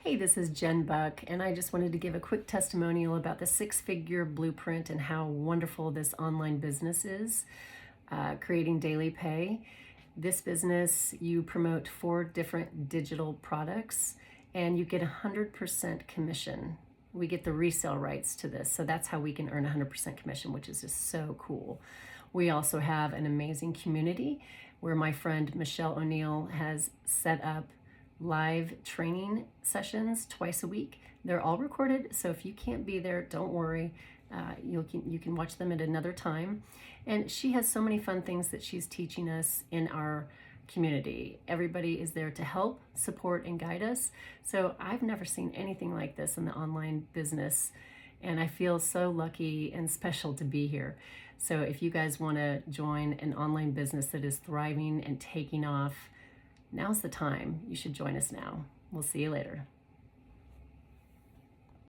Hey, this is Jen Buck, and I just wanted to give a quick testimonial about the six-figure blueprint and how wonderful this online business is, creating daily pay. This business, you promote 4 different digital products, and you get 100% commission. We get the resale rights to this, so that's how we can earn 100% commission, which is just so cool. We also have an amazing community where my friend Michelle O'Neill has set up live training sessions twice a week. They're all recorded, so if you can't be there, don't worry. You can watch them at another time. And she has so many fun things that she's teaching us in our community. Everybody is there to help, support, and guide us. So I've never seen anything like this in the online business, and I feel so lucky and special to be here. So if you guys want to join an online business that is thriving and taking off, now's the time. You should join us now. We'll see you later.